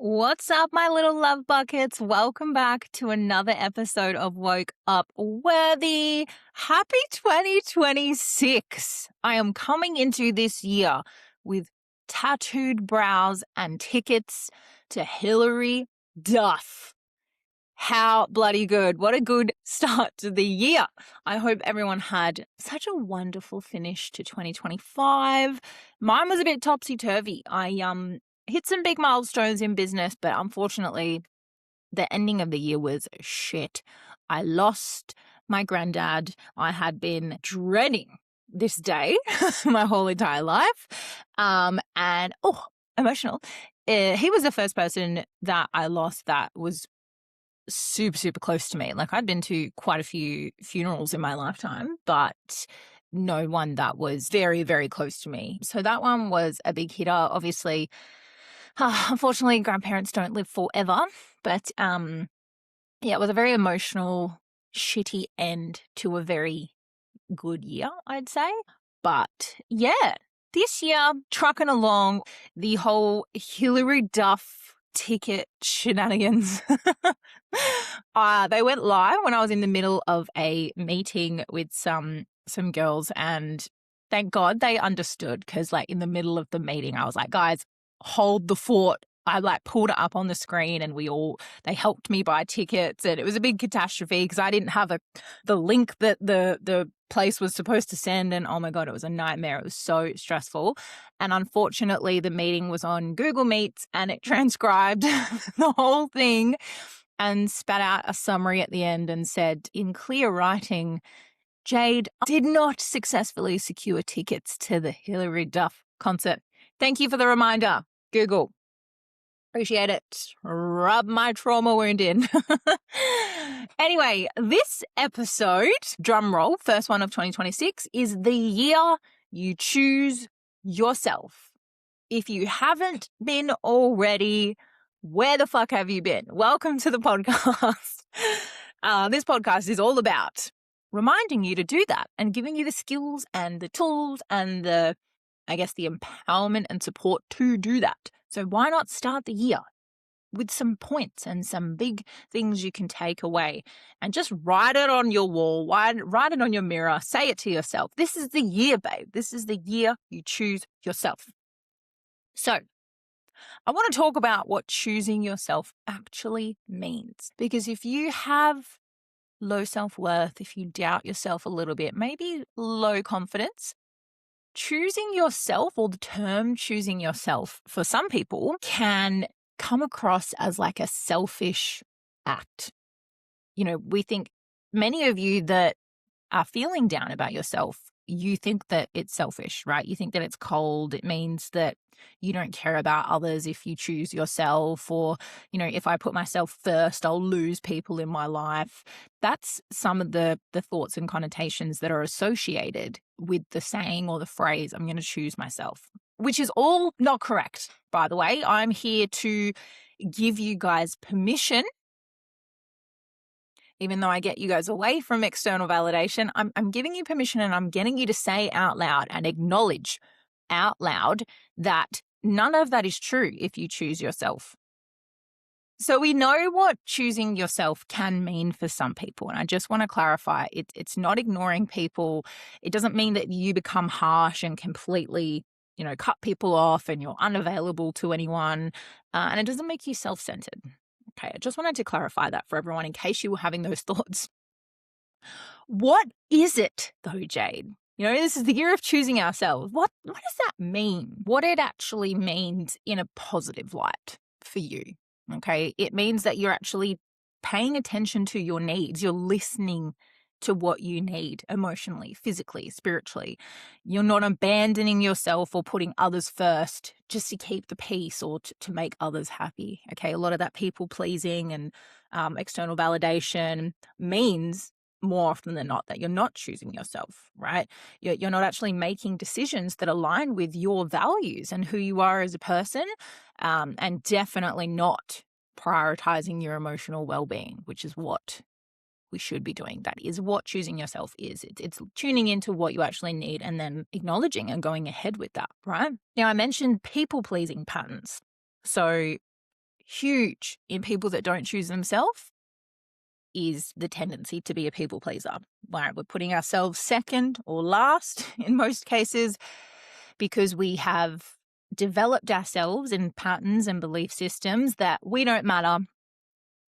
What's up, my little love buckets? Welcome back to another episode of Woke Up Worthy. Happy 2026. I am coming into this year with tattooed brows and tickets to Hillary Duff. How bloody good. What a good start to the year. I hope everyone had such a wonderful finish to 2025. Mine was a bit topsy-turvy. I hit some big milestones in business, but unfortunately, the ending of the year was shit. I lost my granddad. I had been dreading this day my whole entire life. Emotional. He was the first person that I lost that was super close to me. Like, I'd been to quite a few funerals in my lifetime, but no one that was very close to me. So that one was a big hitter. Obviously, unfortunately, grandparents don't live forever, but yeah, it was a very emotional, shitty end to a very good year, I'd say. But yeah, this year, trucking along, the whole Hillary Duff ticket shenanigans. They went live when I was in the middle of a meeting with some girls, and thank God they understood, because like in the middle of the meeting, I was like, guys, hold the fort. I like pulled it up on the screen and they helped me buy tickets, and it was a big catastrophe because I didn't have the link that the place was supposed to send, and oh my God, it was a nightmare. It was so stressful. And unfortunately, the meeting was on Google Meets and it transcribed the whole thing and spat out a summary at the end and said in clear writing, Jade did not successfully secure tickets to the Hillary Duff concert. Thank you for the reminder, Google. Appreciate it. Rub my trauma wound in. Anyway, this episode, drum roll, first one of 2026, is the year you choose yourself. If you haven't been already, where the fuck have you been? Welcome to the podcast. This podcast is all about reminding you to do that and giving you the skills and the tools and the empowerment and support to do that. So why not start the year with some points and some big things you can take away and just write it on your wall, write it on your mirror, say it to yourself. This is the year, babe. This is the year you choose yourself. So I want to talk about what choosing yourself actually means. Because if you have low self-worth, if you doubt yourself a little bit, maybe low confidence, choosing yourself, or the term choosing yourself for some people, can come across as like a selfish act. You know, we think, many of you that are feeling down about yourself, you think that it's selfish, right? You think that it's cold. It means that you don't care about others if you choose yourself, or, you know, if I put myself first, I'll lose people in my life. That's some of the thoughts and connotations that are associated with the saying or the phrase, I'm going to choose myself, which is all not correct, by the way. I'm here to give you guys permission. Even though I get you guys away from external validation, I'm giving you permission, and I'm getting you to say out loud and acknowledge out loud that none of that is true if you choose yourself. So we know what choosing yourself can mean for some people. And I just want to clarify, it's not ignoring people. It doesn't mean that you become harsh and completely, you know, cut people off and you're unavailable to anyone. And it doesn't make you self-centered. Okay, I just wanted to clarify that for everyone in case you were having those thoughts. What is it though, Jade? You know, this is the year of choosing ourselves. What does that mean? What it actually means in a positive light for you, okay? It means that you're actually paying attention to your needs. You're listening to what you need emotionally, physically, spiritually. You're not abandoning yourself or putting others first just to keep the peace or to make others happy, okay? A lot of that people pleasing and external validation means more often than not that you're not choosing yourself, right? You're not actually making decisions that align with your values and who you are as a person, and definitely not prioritizing your emotional well-being, which is what we should be doing. That is what choosing yourself is. It's tuning into what you actually need and then acknowledging and going ahead with that, right? Now, I mentioned people-pleasing patterns. So huge in people that don't choose themselves is the tendency to be a people pleaser. Right? We're putting ourselves second or last in most cases because we have developed ourselves in patterns and belief systems that we don't matter,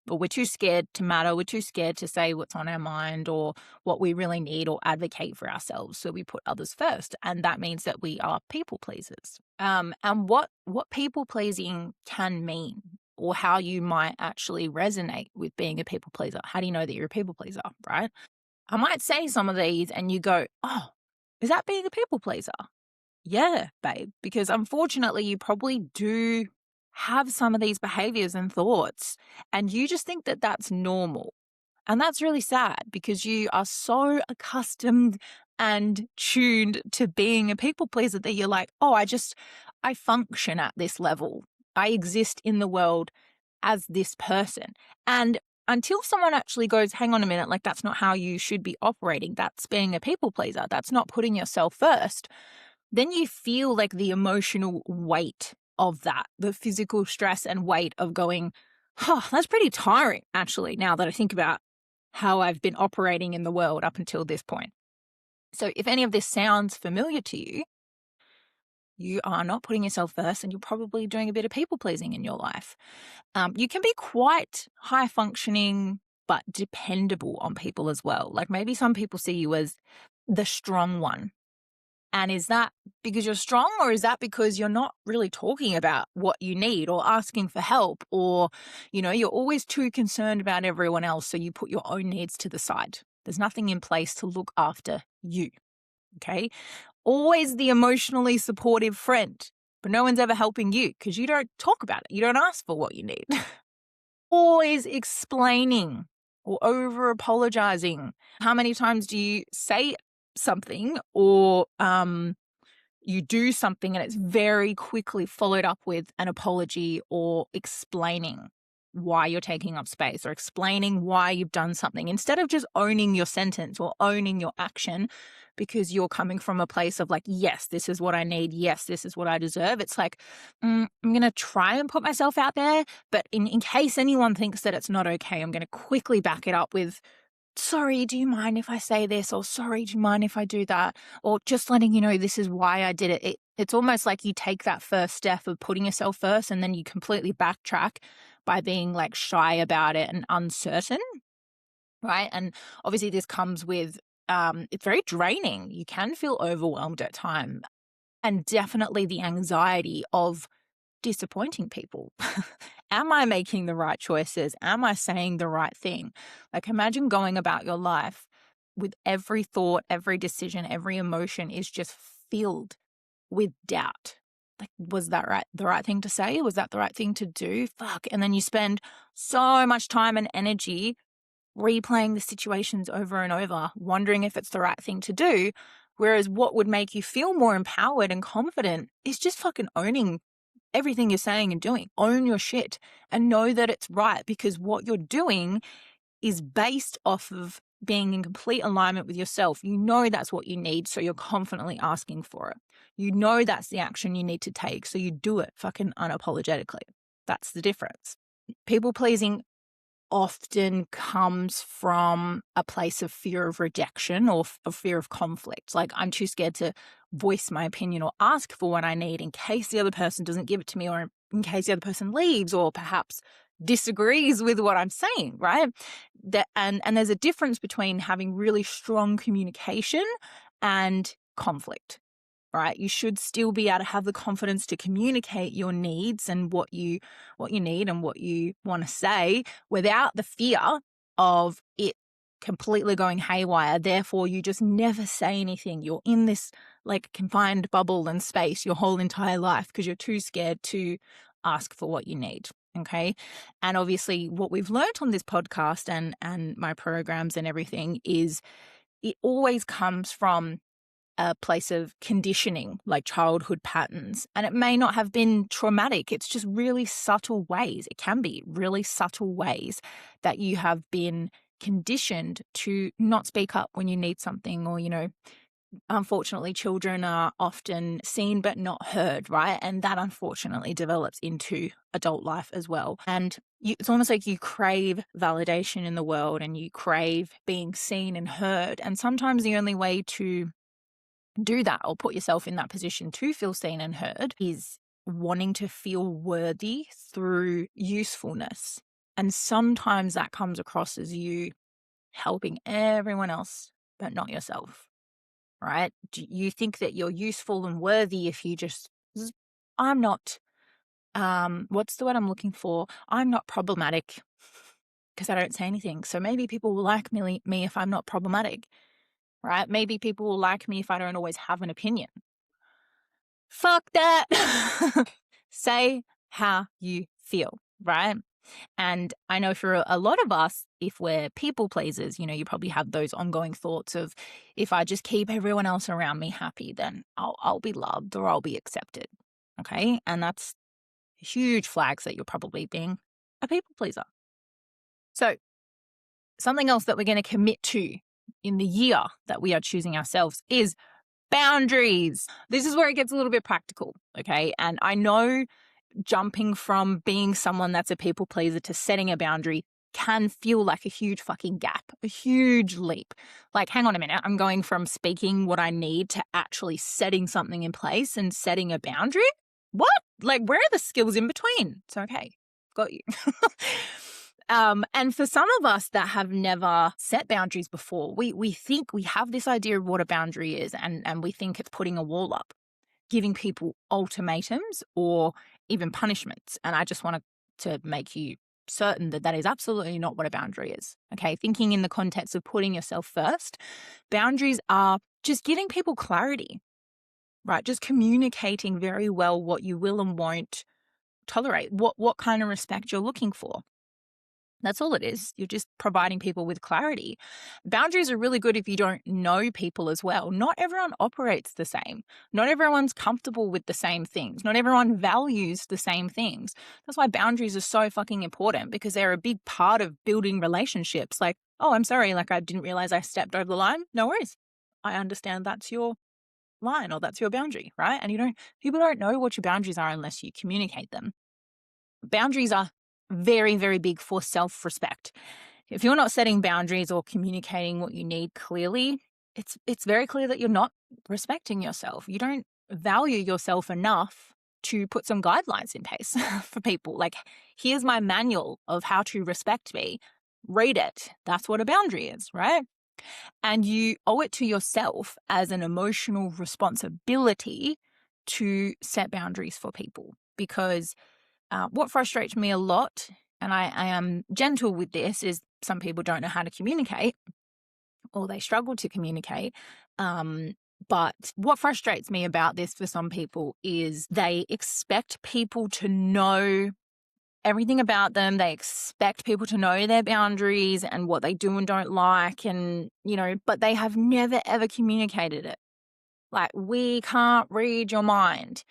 or we're too scared to matter. We're too scared to say what's on our mind or what we really need or advocate for ourselves. So we put others first. And that means that we are people pleasers. And what people pleasing can mean, or how you might actually resonate with being a people pleaser. How do you know that you're a people pleaser, right? I might say some of these and you go, oh, is that being a people pleaser? Yeah, babe, because unfortunately you probably do have some of these behaviors and thoughts, and you just think that that's normal. And that's really sad because you are so accustomed and tuned to being a people pleaser that you're like, oh, I function at this level. I exist in the world as this person. And until someone actually goes, hang on a minute, like that's not how you should be operating. That's being a people pleaser. That's not putting yourself first. Then you feel like the emotional weight of that, the physical stress and weight of going, oh, that's pretty tiring, actually, now that I think about how I've been operating in the world up until this point. So if any of this sounds familiar to you, you are not putting yourself first and you're probably doing a bit of people pleasing in your life. You can be quite high functioning, but dependable on people as well. Like maybe some people see you as the strong one. And is that because you're strong, or is that because you're not really talking about what you need or asking for help, or, you're always too concerned about everyone else, so you put your own needs to the side. There's nothing in place to look after you, okay? Always the emotionally supportive friend, but no one's ever helping you because you don't talk about it. You don't ask for what you need. Always explaining or over apologizing. How many times do you say something or you do something and it's very quickly followed up with an apology or explaining why you're taking up space or explaining why you've done something instead of just owning your sentence or owning your action because you're coming from a place of like, yes, this is what I need. Yes, this is what I deserve. It's like, I'm going to try and put myself out there, but in case anyone thinks that it's not okay, I'm going to quickly back it up with, sorry, do you mind if I say this? Or sorry, do you mind if I do that? Or just letting you know this is why I did it. It's almost like you take that first step of putting yourself first and then you completely backtrack by being like shy about it and uncertain, right? And obviously this comes with, it's very draining. You can feel overwhelmed at times, and definitely the anxiety of disappointing people. Am I making the right choices? Am I saying the right thing? Like imagine going about your life with every thought, every decision, every emotion is just filled with doubt. Like, was that right? The right thing to say? Was that the right thing to do? Fuck. And then you spend so much time and energy replaying the situations over and over, wondering if it's the right thing to do. Whereas what would make you feel more empowered and confident is just fucking owning everything you're saying and doing. Own your shit and know that it's right, because what you're doing is based off of being in complete alignment with yourself. You know that's what you need, so you're confidently asking for it. You know that's the action you need to take, so you do it fucking unapologetically. That's the difference. People pleasing often comes from a place of fear of rejection or of fear of conflict. Like, I'm too scared to voice my opinion or ask for what I need in case the other person doesn't give it to me, or in case the other person leaves or perhaps disagrees with what I'm saying, right? And there's a difference between having really strong communication and conflict. Right? You should still be able to have the confidence to communicate your needs and what you need and what you want to say without the fear of it completely going haywire. Therefore, you just never say anything. You're in this like confined bubble and space your whole entire life because you're too scared to ask for what you need. Okay. And obviously what we've learned on this podcast and my programs and everything is it always comes from a place of conditioning, like childhood patterns. And it may not have been traumatic. It's just really subtle ways. It can be really subtle ways that you have been conditioned to not speak up when you need something, or, unfortunately, children are often seen but not heard, right? And that unfortunately develops into adult life as well. And it's almost like you crave validation in the world and you crave being seen and heard. And sometimes the only way to do that or put yourself in that position to feel seen and heard is wanting to feel worthy through usefulness. And sometimes that comes across as you helping everyone else, but not yourself, right? Do you think that you're useful and worthy if you just, I'm not, what's the word I'm looking for? I'm not problematic because I don't say anything. So maybe people will like me if I'm not problematic, right? Maybe people will like me if I don't always have an opinion. Fuck that. Say how you feel, right? And I know for a lot of us, if we're people pleasers, you probably have those ongoing thoughts of, if I just keep everyone else around me happy, then I'll be loved or I'll be accepted. Okay. And that's huge flags that you're probably being a people pleaser. So something else that we're going to commit to in the year that we are choosing ourselves is boundaries. This is where it gets a little bit practical. Okay. And I know jumping from being someone that's a people pleaser to setting a boundary can feel like a huge fucking gap, a huge leap. Like, hang on a minute, I'm going from speaking what I need to actually setting something in place and setting a boundary? What? Like, where are the skills in between? It's okay. Got you. And for some of us that have never set boundaries before, we think we have this idea of what a boundary is, and we think it's putting a wall up, giving people ultimatums or even punishments. And I just wanted to make you certain that that is absolutely not what a boundary is. Okay. Thinking in the context of putting yourself first, boundaries are just giving people clarity, right? Just communicating very well what you will and won't tolerate, what kind of respect you're looking for. That's all it is. You're just providing people with clarity. Boundaries are really good if you don't know people as well. Not everyone operates the same. Not everyone's comfortable with the same things. Not everyone values the same things. That's why boundaries are so fucking important, because they're a big part of building relationships. Like, oh, I'm sorry, like I didn't realize I stepped over the line. No worries. I understand that's your line or that's your boundary, right? And people don't know what your boundaries are unless you communicate them. Boundaries are very, very big for self-respect. If you're not setting boundaries or communicating what you need clearly, it's very clear that you're not respecting yourself. You don't value yourself enough to put some guidelines in place for people. Like, here's my manual of how to respect me. Read it. That's what a boundary is, right? And you owe it to yourself as an emotional responsibility to set boundaries for people, because what frustrates me a lot, and I am gentle with this, is some people don't know how to communicate or they struggle to communicate. But what frustrates me about this for some people is they expect people to know everything about them. They expect people to know their boundaries and what they do and don't like, and, but they have never, ever communicated it. Like, we can't read your mind.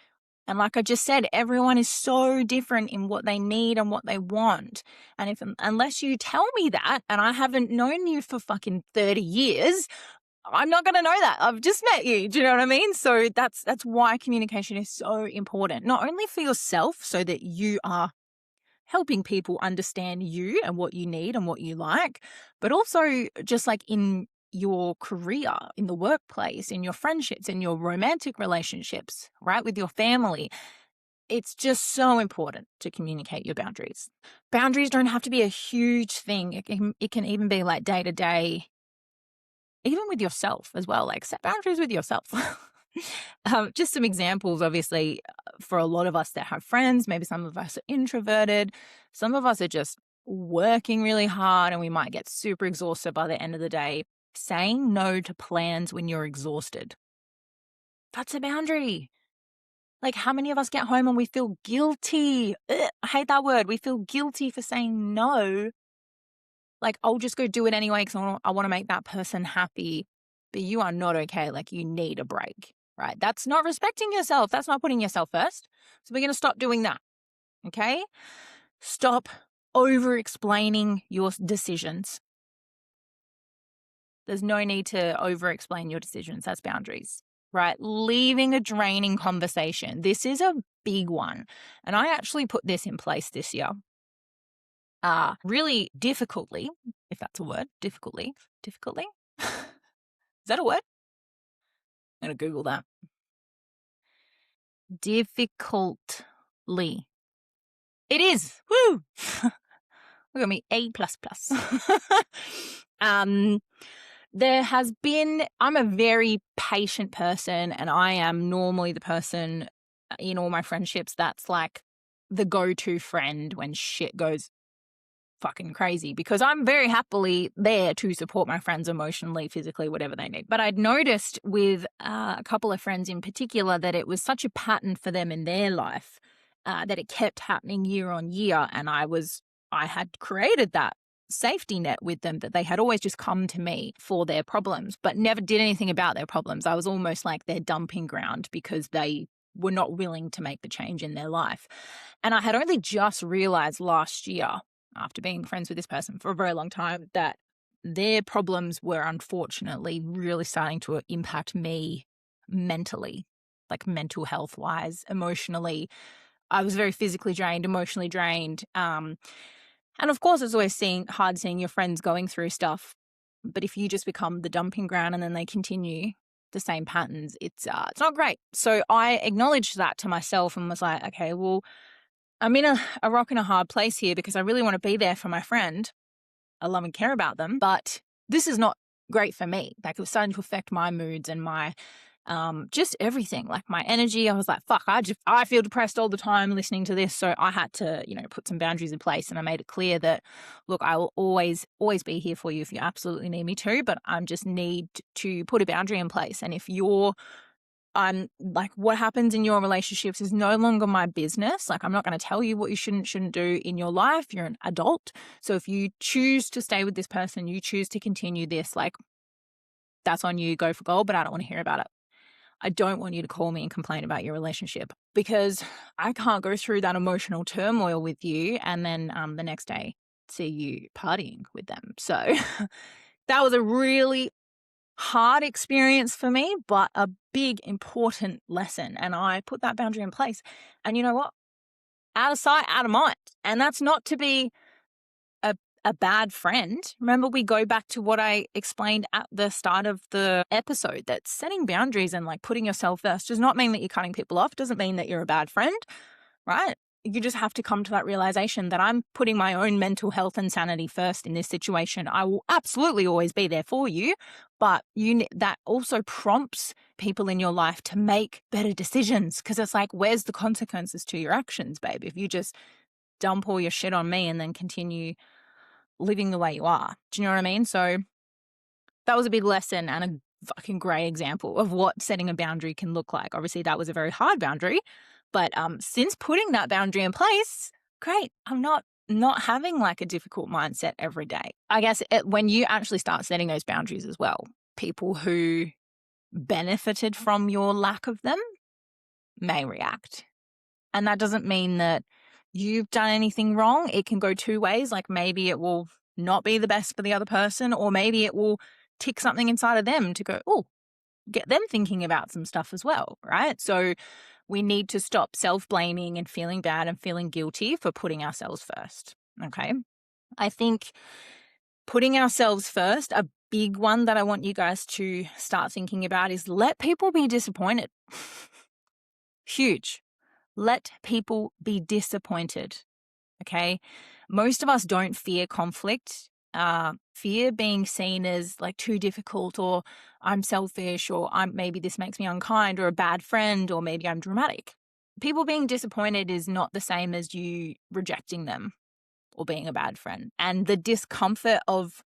And like I just said, everyone is so different in what they need and what they want. And unless you tell me that, and I haven't known you for fucking 30 years, I'm not going to know that. I've just met you. Do you know what I mean? So that's why communication is so important, not only for yourself so that you are helping people understand you and what you need and what you like, but also just like in your career, in the workplace, in your friendships, in your romantic relationships, right, with your family. It's just so important to communicate your boundaries. Boundaries don't have to be a huge thing. It can even be like day to day, even with yourself as well. Like, set boundaries with yourself. Just some examples, obviously, for a lot of us that have friends, maybe some of us are introverted. Some of us are just working really hard and we might get super exhausted by the end of the day. Saying no to plans when you're exhausted, that's a boundary. Like, how many of us get home and we feel guilty? Ugh, I hate that word. We feel guilty for saying no. Like, I'll just go do it anyway because I want to make that person happy. But you are not okay. Like, you need a break, right? That's not respecting yourself. That's not putting yourself first. So we're going to stop doing that, okay? Stop over-explaining your decisions. There's no need to over-explain your decisions. That's boundaries, right? Leaving a draining conversation. This is a big one. And I actually put this in place this year. Really difficultly, if that's a word, difficultly. Is that a word? I'm going to Google that. Difficultly. It is. Woo! Look at me, A++. There has been, I'm a very patient person, and I am normally the person in all my friendships that's like the go-to friend when shit goes fucking crazy, because I'm very happily there to support my friends emotionally, physically, whatever they need. But I'd noticed with a couple of friends in particular that it was such a pattern for them in their life that it kept happening year on year. And I had created that safety net with them, that they had always just come to me for their problems, but never did anything about their problems. I was almost like their dumping ground because they were not willing to make the change in their life. And I had only just realized last year, after being friends with this person for a very long time, that their problems were unfortunately really starting to impact me mentally, like mental health wise, emotionally. I was very physically drained, emotionally drained. And of course, it's always hard seeing your friends going through stuff. But if you just become the dumping ground and then they continue the same patterns, it's not great. So I acknowledged that to myself and was like, okay, well, I'm in a rock and a hard place here because I really want to be there for my friend. I love and care about them, but this is not great for me. Like, it was starting to affect my moods and my just everything, like my energy. I was like, fuck, I feel depressed all the time listening to this. So I had to, put some boundaries in place, and I made it clear that, look, I will always be here for you if you absolutely need me to, but I just need to put a boundary in place. And if I'm like, what happens in your relationships is no longer my business. Like, I'm not going to tell you what you shouldn't do in your life. You're an adult. So if you choose to stay with this person, you choose to continue this, like, that's on you, go for gold, but I don't want to hear about it. I don't want you to call me and complain about your relationship, because I can't go through that emotional turmoil with you and then the next day see you partying with them. So that was a really hard experience for me, but a big, important lesson. And I put that boundary in place. And you know what? Out of sight, out of mind. And that's not to be a bad friend. Remember, we go back to what I explained at the start of the episode, that setting boundaries and like putting yourself first does not mean that you're cutting people off, doesn't mean that you're a bad friend, right? You just have to come to that realization that I'm putting my own mental health and sanity first in this situation. I will absolutely always be there for you, but that also prompts people in your life to make better decisions, because it's like, where's the consequences to your actions, babe? If you just dump all your shit on me and then continue living the way you are. Do you know what I mean? So that was a big lesson and a fucking great example of what setting a boundary can look like. Obviously, that was a very hard boundary, but since putting that boundary in place, great. I'm not having like a difficult mindset every day. I guess when you actually start setting those boundaries as well, people who benefited from your lack of them may react. And that doesn't mean that you've done anything wrong. It can go two ways. Like, maybe it will not be the best for the other person, or maybe it will tick something inside of them to go, oh, get them thinking about some stuff as well, right? So we need to stop self-blaming and feeling bad and feeling guilty for putting ourselves first, okay? I think putting ourselves first, a big one that I want you guys to start thinking about, is let people be disappointed. Huge. Let people be disappointed, okay? Most of us don't fear conflict. Fear being seen as like too difficult, or I'm selfish, or maybe this makes me unkind, or a bad friend, or maybe I'm dramatic. People being disappointed is not the same as you rejecting them or being a bad friend. And the discomfort of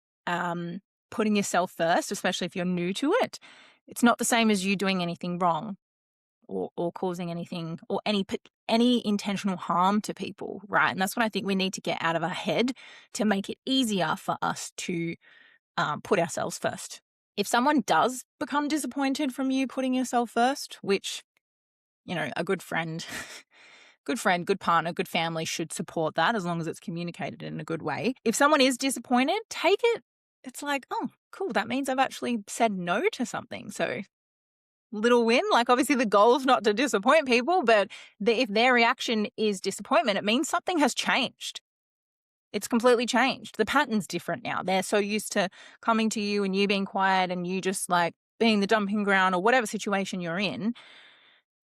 putting yourself first, especially if you're new to it, it's not the same as you doing anything wrong or causing anything or any intentional harm to people, right? And that's what I think we need to get out of our head to make it easier for us to put ourselves first. If someone does become disappointed from you putting yourself first, which, a good friend, good partner, good family should support that, as long as it's communicated in a good way. If someone is disappointed, take it it's like, oh, cool. That means I've actually said no to something. So little win. Like, obviously the goal is not to disappoint people, but if their reaction is disappointment, it means something has changed. It's completely changed. The pattern's different now. They're so used to coming to you and you being quiet and you just like being the dumping ground or whatever situation you're in.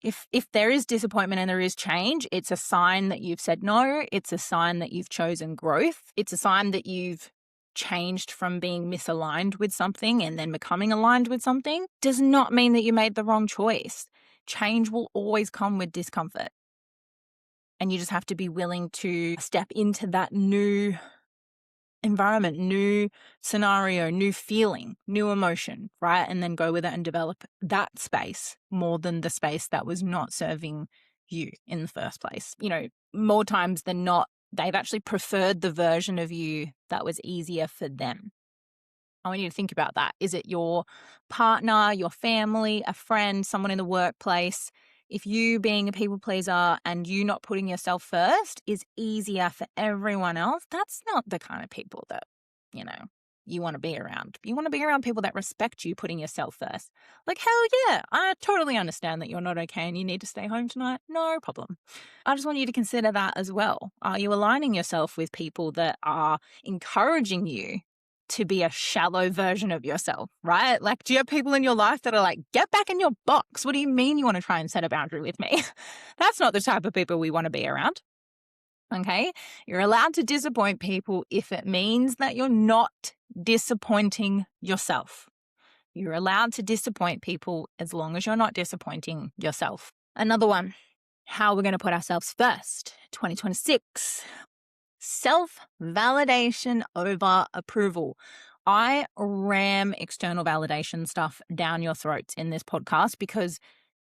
If there is disappointment and there is change, it's a sign that you've said no. It's a sign that you've chosen growth. It's a sign that you've changed from being misaligned with something and then becoming aligned with something. Does not mean that you made the wrong choice. Change will always come with discomfort. And you just have to be willing to step into that new environment, new scenario, new feeling, new emotion, right? And then go with it and develop that space more than the space that was not serving you in the first place. You know, more times than not, they've actually preferred the version of you that was easier for them. I want you to think about that. Is it your partner, your family, a friend, someone in the workplace? If you being a people pleaser and you not putting yourself first is easier for everyone else, that's not the kind of people that, you know, you want to be around. You want to be around people that respect you putting yourself first. Like, hell yeah, I totally understand that you're not okay and you need to stay home tonight. No problem. I just want you to consider that as well. Are you aligning yourself with people that are encouraging you to be a shallow version of yourself, right? Like, do you have people in your life that are like, get back in your box? What do you mean you want to try and set a boundary with me? That's not the type of people we want to be around. Okay. You're allowed to disappoint people if it means that you're not disappointing yourself. You're allowed to disappoint people as long as you're not disappointing yourself. Another one, how we're going to put ourselves first. 2026. Self-validation over approval. I ram external validation stuff down your throats in this podcast because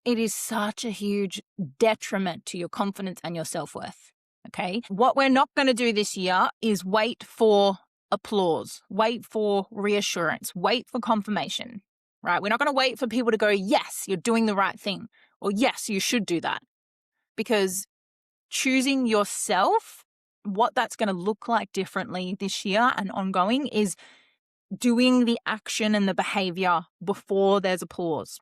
it is such a huge detriment to your confidence and your self-worth. Okay. What we're not going to do this year is wait for applause, wait for reassurance, wait for confirmation, right? We're not going to wait for people to go, yes, you're doing the right thing, or yes, you should do that. Because choosing yourself, what that's going to look like differently this year and ongoing is doing the action and the behavior before there's applause.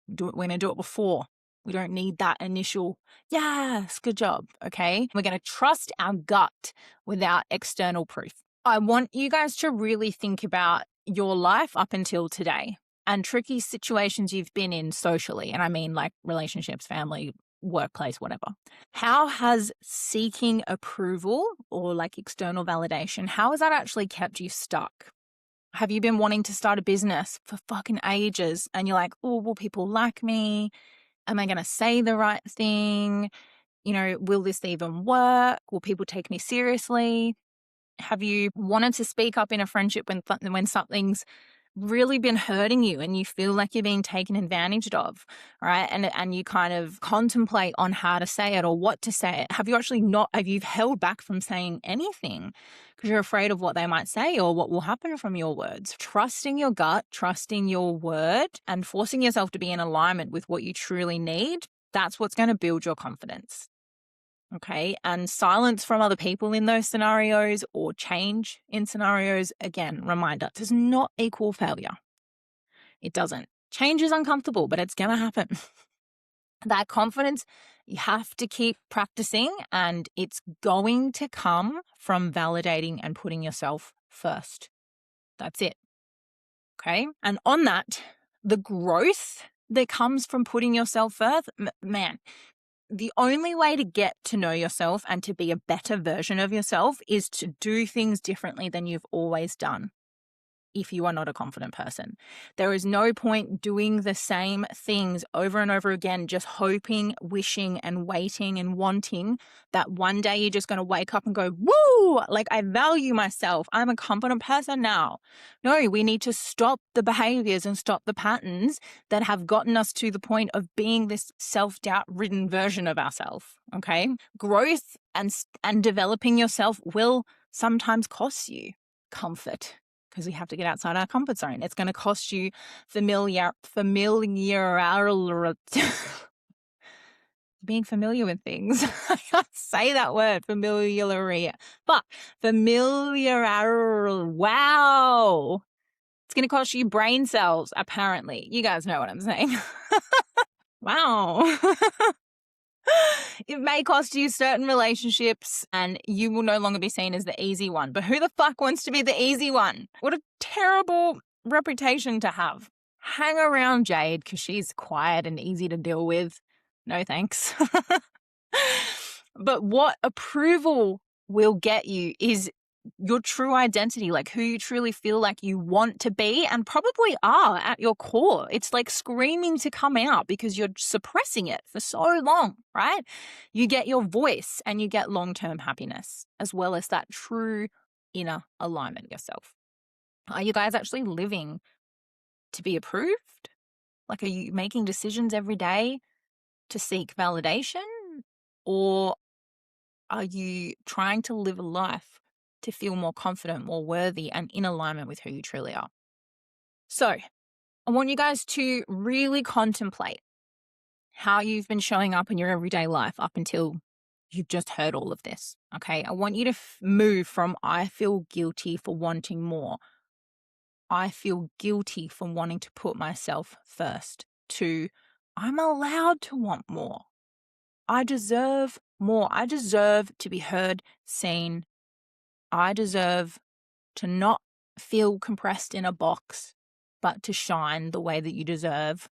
We're going to do it before. We don't need that initial, yes, good job, okay? We're going to trust our gut without external proof. I want you guys to really think about your life up until today and tricky situations you've been in socially. And I mean like relationships, family, workplace, whatever. How has seeking approval or like external validation, how has that actually kept you stuck? Have you been wanting to start a business for fucking ages and you're like, oh, will people like me? Am I going to say the right thing? You know, will this even work? Will people take me seriously? Have you wanted to speak up in a friendship when something's really been hurting you and you feel like you're being taken advantage of, right? And you kind of contemplate on how to say it or what to say it. Have you held back from saying anything because you're afraid of what they might say or what will happen from your words? Trusting your gut, trusting your word, and forcing yourself to be in alignment with what you truly need, that's what's going to build your confidence. Okay. And silence from other people in those scenarios or change in scenarios, again, reminder, does not equal failure. It doesn't. Change is uncomfortable, but it's going to happen. That confidence, you have to keep practicing, and it's going to come from validating and putting yourself first. That's it. Okay. And on that, the growth that comes from putting yourself first, man, the only way to get to know yourself and to be a better version of yourself is to do things differently than you've always done. If you are not a confident person, there is no point doing the same things over and over again, just hoping, wishing, and waiting and wanting that one day you're just going to wake up and go, woo, like I value myself. I'm a confident person now. No, we need to stop the behaviors and stop the patterns that have gotten us to the point of being this self-doubt ridden version of ourselves. Okay. Growth and developing yourself will sometimes cost you comfort, because we have to get outside our comfort zone. It's going to cost you familiar being familiar with things. I can't say that word, familiarity. But wow. It's going to cost you brain cells, apparently. You guys know what I'm saying. Wow. It may cost you certain relationships and you will no longer be seen as the easy one. But who the fuck wants to be the easy one? What a terrible reputation to have. Hang around Jade because she's quiet and easy to deal with. No thanks. But what approval will get you is your true identity, like who you truly feel like you want to be and probably are at your core. It's like screaming to come out because you're suppressing it for so long, right? You get your voice and you get long-term happiness as well as that true inner alignment yourself. Are you guys actually living to be approved? Like, are you making decisions every day to seek validation? Or are you trying to live a life to feel more confident, more worthy, and in alignment with who you truly are? So I want you guys to really contemplate how you've been showing up in your everyday life up until you've just heard all of this, okay? I want you to move from I feel guilty for wanting more, I feel guilty for wanting to put myself first, to I'm allowed to want more. I deserve more. I deserve to be heard, seen. I deserve to not feel compressed in a box, but to shine the way that you deserve.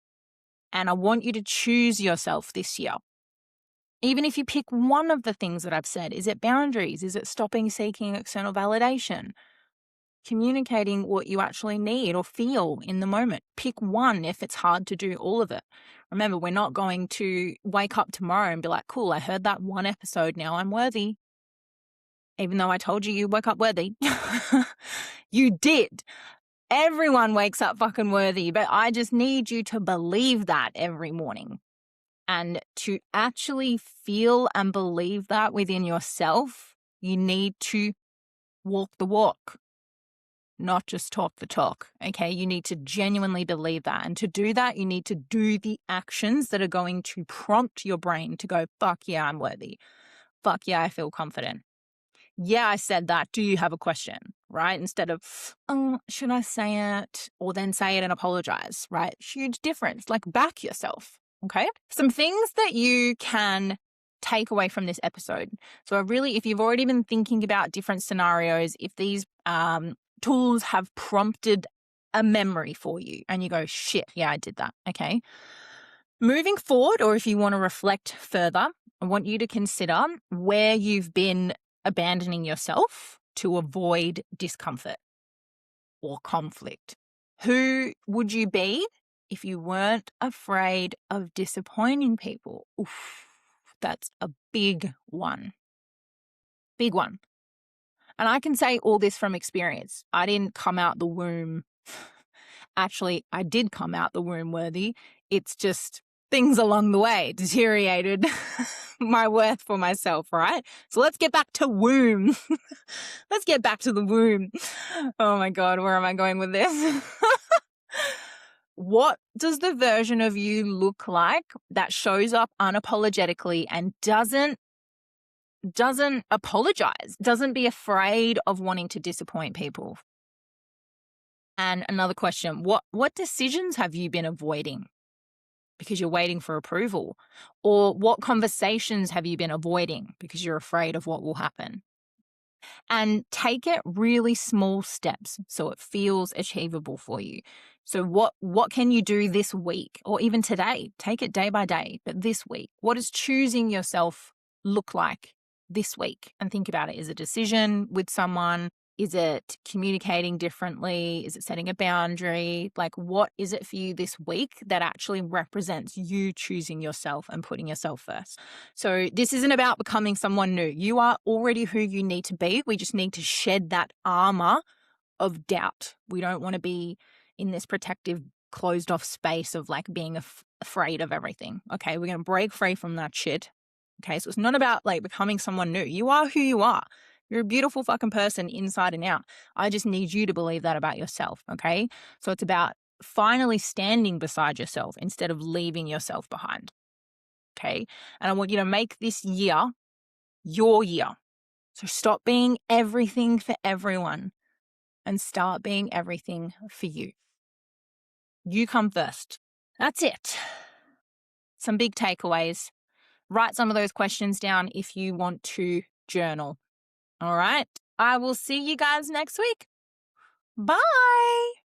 And I want you to choose yourself this year. Even if you pick one of the things that I've said, is it boundaries? Is it stopping seeking external validation? Communicating what you actually need or feel in the moment. Pick one if it's hard to do all of it. Remember, we're not going to wake up tomorrow and be like, cool, I heard that one episode, now I'm worthy. Even though I told you you woke up worthy. You did. Everyone wakes up fucking worthy, but I just need you to believe that every morning. And to actually feel and believe that within yourself, you need to walk the walk, not just talk the talk, okay? You need to genuinely believe that. And to do that, you need to do the actions that are going to prompt your brain to go, fuck yeah, I'm worthy. Fuck yeah, I feel confident. Yeah, I said that. Do you have a question? Right? Instead of, oh, should I say it? Or then say it and apologize, right? Huge difference. Like, back yourself, okay? Some things that you can take away from this episode. So if you've already been thinking about different scenarios, if these tools have prompted a memory for you and you go, shit, yeah, I did that, okay? Moving forward, or if you want to reflect further, I want you to consider where you've been abandoning yourself to avoid discomfort or conflict. Who would you be if you weren't afraid of disappointing people? Oof, that's a big one. Big one. And I can say all this from experience. I didn't come out the womb. Actually, I did come out the womb worthy. It's just things along the way deteriorated my worth for myself, right? So let's get back to womb. Let's get back to the womb. Oh my God, where am I going with this? What does the version of you look like that shows up unapologetically and doesn't apologize, doesn't be afraid of wanting to disappoint people? And another question, what decisions have you been avoiding because you're waiting for approval? Or what conversations have you been avoiding because you're afraid of what will happen? And take it really small steps so it feels achievable for you. So what can you do this week or even today? Take it day by day, but this week, what does choosing yourself look like this week? And think about it. Is it a decision with someone? Is it communicating differently? Is it setting a boundary? Like, what is it for you this week that actually represents you choosing yourself and putting yourself first? So this isn't about becoming someone new. You are already who you need to be. We just need to shed that armor of doubt. We don't want to be in this protective, closed off space of like being afraid of everything. Okay, we're going to break free from that shit. Okay, so it's not about like becoming someone new. You are who you are. You're a beautiful fucking person inside and out. I just need you to believe that about yourself, okay? So it's about finally standing beside yourself instead of leaving yourself behind. Okay. And I want you to make this year your year. So stop being everything for everyone and start being everything for you. You come first. That's it. Some big takeaways. Write some of those questions down if you want to journal. All right. I will see you guys next week. Bye.